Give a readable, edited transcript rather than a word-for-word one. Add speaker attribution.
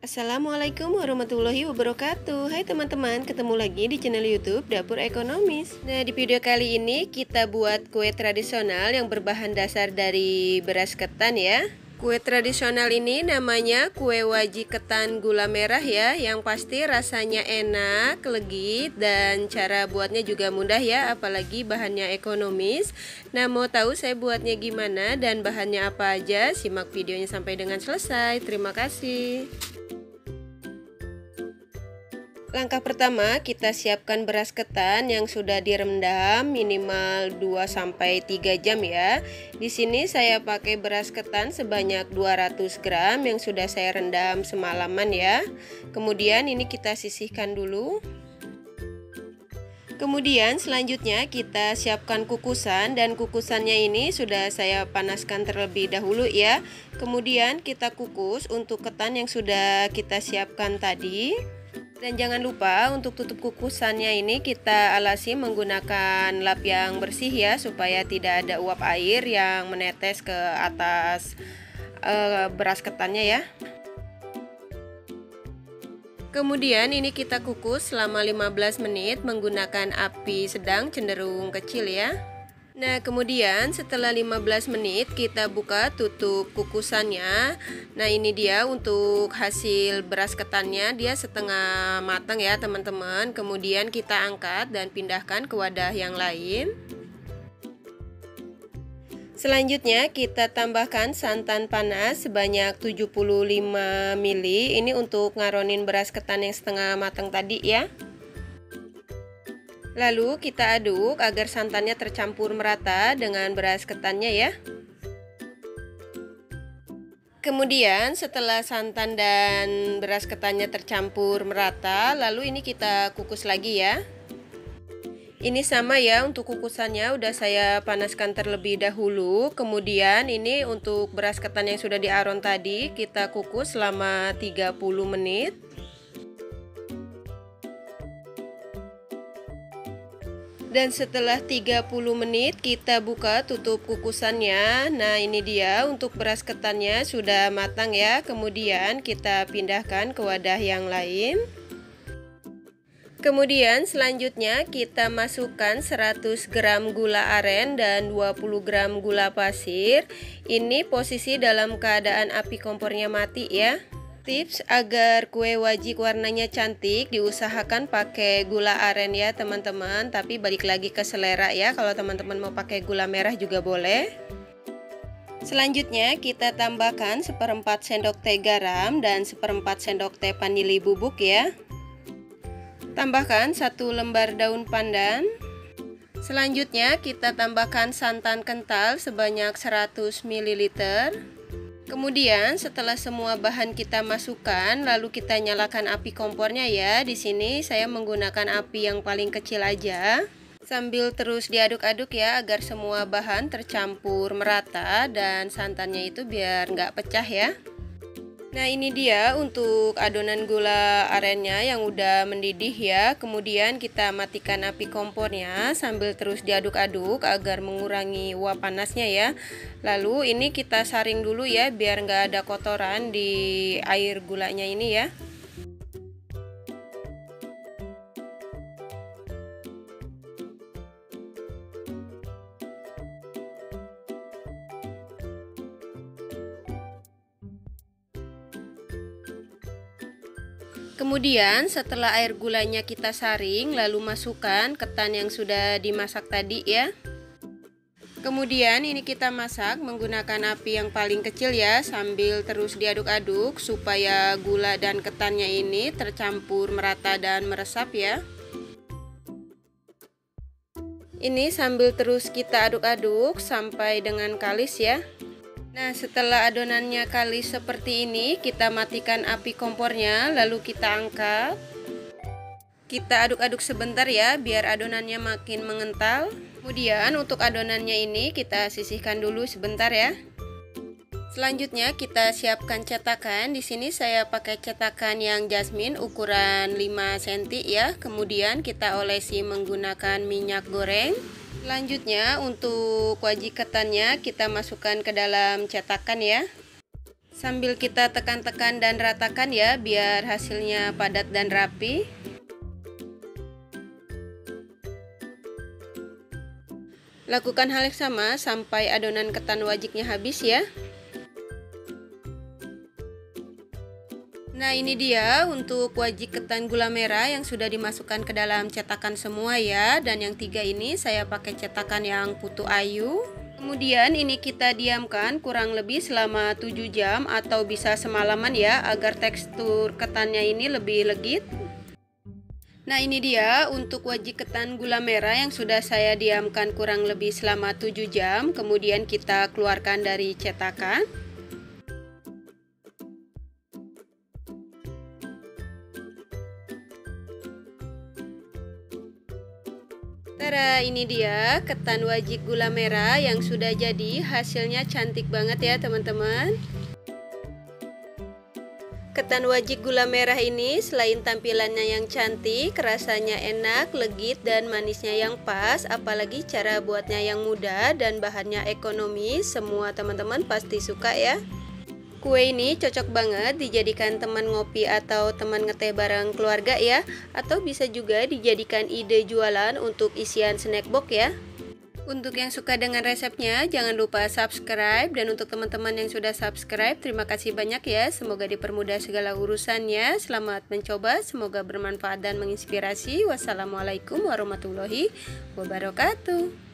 Speaker 1: Assalamualaikum warahmatullahi wabarakatuh. Hai teman-teman, ketemu lagi di channel YouTube Dapur Ekonomis. Nah, di video kali ini kita buat kue tradisional yang berbahan dasar dari beras ketan ya. Kue tradisional ini namanya kue waji ketan gula merah ya. Yang pasti rasanya enak, legit, dan cara buatnya juga mudah ya, apalagi bahannya ekonomis. Nah, mau tahu saya buatnya gimana dan bahannya apa aja? Simak videonya sampai dengan selesai. Terima kasih. Langkah pertama, kita siapkan beras ketan yang sudah direndam minimal 2-3 jam ya. Di sini saya pakai beras ketan sebanyak 200 gram yang sudah saya rendam semalaman ya. Kemudian ini kita sisihkan dulu. Kemudian selanjutnya kita siapkan kukusan, dan kukusannya ini sudah saya panaskan terlebih dahulu ya. Kemudian kita kukus untuk ketan yang sudah kita siapkan tadi. Dan jangan lupa untuk tutup kukusannya ini kita alasi menggunakan lap yang bersih ya, supaya tidak ada uap air yang menetes ke atas beras ketannya ya. Kemudian ini kita kukus selama 15 menit menggunakan api sedang cenderung kecil ya. Nah, kemudian setelah 15 menit kita buka tutup kukusannya. Nah, ini dia untuk hasil beras ketannya, dia setengah matang ya teman-teman. Kemudian kita angkat dan pindahkan ke wadah yang lain. Selanjutnya kita tambahkan santan panas sebanyak 75 ml. Ini untuk ngaronin beras ketan yang setengah matang tadi ya. Lalu kita aduk agar santannya tercampur merata dengan beras ketannya ya. Kemudian setelah santan dan beras ketannya tercampur merata, lalu ini kita kukus lagi ya. Ini sama ya, untuk kukusannya udah saya panaskan terlebih dahulu. Kemudian ini untuk beras ketan yang sudah diaron tadi kita kukus selama 30 menit. Dan setelah 30 menit kita buka tutup kukusannya. Nah, ini dia untuk beras ketannya sudah matang ya. Kemudian kita pindahkan ke wadah yang lain. Kemudian selanjutnya kita masukkan 100 gram gula aren dan 20 gram gula pasir. Ini posisi dalam keadaan api kompornya mati ya. Tips agar kue wajik warnanya cantik, diusahakan pakai gula aren ya teman-teman, tapi balik lagi ke selera ya, kalau teman-teman mau pakai gula merah juga boleh. Selanjutnya kita tambahkan 1/4 sendok teh garam dan 1/4 sendok teh vanili bubuk ya. Tambahkan 1 lembar daun pandan. Selanjutnya kita tambahkan santan kental sebanyak 100 ml. Kemudian setelah semua bahan kita masukkan, lalu kita nyalakan api kompornya ya. Di sini saya menggunakan api yang paling kecil aja. Sambil terus diaduk-aduk ya, agar semua bahan tercampur merata dan santannya itu biar nggak pecah ya. Nah, ini dia untuk adonan gula arennya yang udah mendidih ya. Kemudian kita matikan api kompornya sambil terus diaduk-aduk agar mengurangi uap panasnya ya. Lalu ini kita saring dulu ya, biar nggak ada kotoran di air gulanya ini ya. Kemudian setelah air gulanya kita saring, lalu masukkan ketan yang sudah dimasak tadi ya. Kemudian ini kita masak menggunakan api yang paling kecil ya, sambil terus diaduk-aduk supaya gula dan ketannya ini tercampur merata dan meresap ya. Ini sambil terus kita aduk-aduk sampai dengan kalis ya. Nah, setelah adonannya kalis seperti ini, kita matikan api kompornya, lalu kita angkat. Kita aduk-aduk sebentar ya, biar adonannya makin mengental. Kemudian untuk adonannya ini kita sisihkan dulu sebentar ya. Selanjutnya kita siapkan cetakan. Di sini saya pakai cetakan yang jasmine ukuran 5 cm ya. Kemudian kita olesi menggunakan minyak goreng. Selanjutnya untuk wajik ketannya kita masukkan ke dalam cetakan ya. Sambil kita tekan-tekan dan ratakan ya, biar hasilnya padat dan rapi. Lakukan hal yang sama sampai adonan ketan wajiknya habis ya. Nah, ini dia untuk wajik ketan gula merah yang sudah dimasukkan ke dalam cetakan semua ya. Dan yang 3 ini saya pakai cetakan yang Putu Ayu. Kemudian ini kita diamkan kurang lebih selama 7 jam atau bisa semalaman ya, agar tekstur ketannya ini lebih legit. Nah, ini dia untuk wajik ketan gula merah yang sudah saya diamkan kurang lebih selama 7 jam. Kemudian kita keluarkan dari cetakan. Tada, ini dia ketan wajik gula merah yang sudah jadi. Hasilnya cantik banget ya teman-teman. Ketan wajik gula merah ini selain tampilannya yang cantik, rasanya enak, legit, dan manisnya yang pas. Apalagi cara buatnya yang mudah dan bahannya ekonomis. Semua teman-teman pasti suka ya. Kue ini cocok banget dijadikan teman ngopi atau teman ngeteh bareng keluarga ya. Atau bisa juga dijadikan ide jualan untuk isian snack box ya. Untuk yang suka dengan resepnya, jangan lupa subscribe. Dan untuk teman-teman yang sudah subscribe, terima kasih banyak ya. Semoga dipermudah segala urusannya. Selamat mencoba, semoga bermanfaat dan menginspirasi. Wassalamualaikum warahmatullahi wabarakatuh.